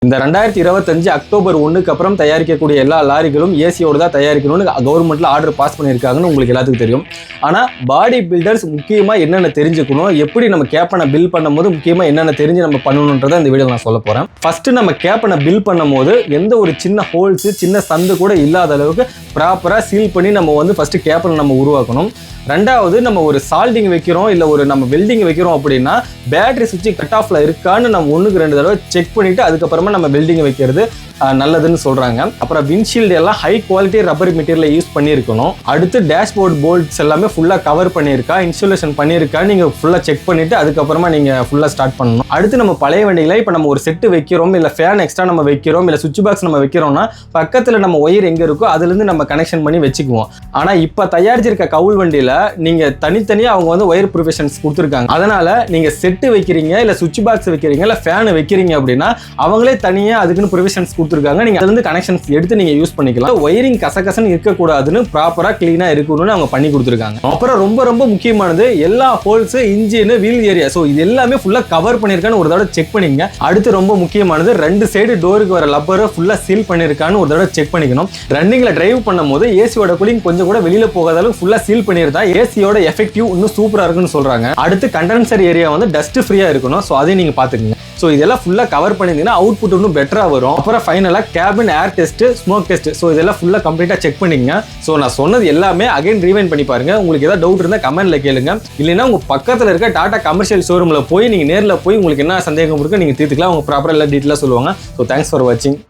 இந்த 2025 அக்டோபர் 1க்கு அப்புறம் தயாரிக்கக்கூடிய எல்லா லாரிகளும் ஏசியோட தான் தயாரிக்கணும்னு கவர்மெண்ட்ல ஆர்டர் பாஸ் பண்ணியிருக்காங்கன்னு உங்களுக்கு எல்லாத்துக்கும் தெரியும். ஆனால் பாடி பில்டர்ஸ் முக்கியமாக என்னென்ன தெரிஞ்சுக்கணும், எப்படி நம்ம கேப்பனை பில் பண்ணும்போது முக்கியமாக என்னென்ன தெரிஞ்சு நம்ம பண்ணணுன்றதை இந்த வீடியோ நான் சொல்ல போகிறேன். ஃபர்ஸ்ட் நம்ம கேப்பனை பில் பண்ணும்போது எந்த ஒரு சின்ன ஹோல்ஸ் சின்ன சந்து கூட இல்லாத அளவுக்கு ப்ராப்பராக சீல் பண்ணி நம்ம ஃபர்ஸ்ட் கேப்பனை நம்ம உருவாக்கணும். ரெண்டாவது நம்ம ஒரு சால்டிங் வைக்கிறோம் இல்லை ஒரு நம்ம வெல்டிங் வைக்கிறோம் அப்படின்னா பேட்டரி சுவிட்ச் கட் ஆஃப்ல இருக்கான்னு நம்ம 1க்கு 2 தடவை செக் பண்ணிட்டு அதுக்கப்புறமா நம்ம வெல்டிங் வைக்கிறது நல்லதுன்னு சொல்றாங்க. அப்புறம் விண்ட்ஷீல்டு எல்லாம் high quality rubber material use பண்ணியிருக்கணும். அடுத்து டேஷ்போர்ட் போல்ட்ஸ் எல்லாமே ஃபுல்லா கவர் பண்ணியிருக்கா, இன்சுலேஷன் பண்ணியிருக்கா நீங்க ஃபுல்லா செக் பண்ணிட்டு அதுக்கப்புறமா நீங்க ஃபுல்லா ஸ்டார்ட் பண்ணணும். அடுத்து நம்ம பழைய வண்டிகளை இப்போ நம்ம ஒரு செட்டு வைக்கிறோம் இல்லை ஃபேன் எக்ஸ்ட்ரா நம்ம வைக்கிறோம் இல்லை சுவிட்ச் பாக்ஸ் நம்ம வைக்கிறோம்னா பக்கத்தில் நம்ம ஒயர் எங்க இருக்கோ அதுலேருந்து நம்ம கனெக்ஷன் பண்ணி வச்சுக்குவோம். ஆனால் இப்போ தயாரிச்சிருக்க கவுல் வண்டியில நீங்க தனித்தனியாக அவங்க ஒயர் ப்ரொஃபஷன்ஸ் கொடுத்துருக்காங்க. அதனால நீங்க செட்டு வைக்கிறீங்க இல்லை சுவிட்ச் பாக்ஸ் வைக்கிறீங்க இல்லை ஃபேன் வைக்கிறீங்க அப்படின்னா அவங்களே தனியாக அதுக்குன்னு ப்ரொஃபஷன்ஸ் கொடுத்துருக்காங்க. நீங்க அதுல இருந்து கனெக்ஷன்ஸ் எடுத்து நீங்க யூஸ் பண்ணிக்கலாம். ஒயரிங் கசகசன்னு இருக்கக்கூடாதுன்னு ப்ராப்பரா கிளீனா இருக்கணும்னு அவங்க பண்ணி கொடுத்துருக்காங்க. அப்புறம் ரொம்ப ரொம்ப முக்கியமானது எல்லா ஹோல்ஸ் இன்ஜின் வீல் ஏரியா இது எல்லாமே ஃபுல்லா கவர் பண்ணிருக்கான்னு ஒரு தடவை செக் பண்ணிங்க. அடுத்து ரொம்ப முக்கியமானது 2 சைடு டோருக்கு வர லப்பரை ஃபுல்லா சீல் பண்ணிருக்கான்னு ஒரு தடவை செக் பண்ணிக்கணும். ரன்னிங்ல டிரைவ் பண்ணும்போது ஏசியோட கூலிங் கொஞ்சம் கூட வெளியில போகாத அளவுக்கு ஃபுல்லா சீல் பண்ணிருந்தா ஏசியோட எஃபெக்டிவ் இன்னும் சூப்பரா இருக்குன்னு சொல்றாங்க. அடுத்து கண்டென்சர் ஏரியா டஸ்ட் ஃப்ரீயா இருக்கணும். ஸோ அதையும் நீங்க பாத்துக்கங்க. ஸோ இதெல்லாம் ஃபுல்லா கவர் பண்ணிருந்தீங்கன்னா அவுட்புட் இன்னும் பெட்டரா வரும். அப்புறம் ஃபைனலா கேபின் ஏர் டெஸ்ட், ஸ்மோக் டெஸ்ட், ஸோ இதெல்லாம் ஃபுல்லா கம்ப்ளீட்டா செக் பண்ணிங்க. ஸோ நான் சொன்னது எல்லாமே அகைன் ரீவைண்ட் பண்ணி பாருங்க. உங்களுக்கு ஏதாவது டவுட் இருந்தால் கமெண்ட்ல கேளுங்க. இல்லைன்னா உங்க பக்கத்தில் இருக்க டாடா கமர்ஷியல் ஷோரூம்ல போய் நீங்க நேரில் போய் உங்களுக்கு என்ன சந்தேகம் இருக்கு நீங்க தீர்த்துக்கலாம். அவங்க ப்ராப்பரா எல்லா டீட்டெயிலாக சொல்லுவாங்க. ஸோ தேங்க்ஸ் ஃபார் வாட்சிங்.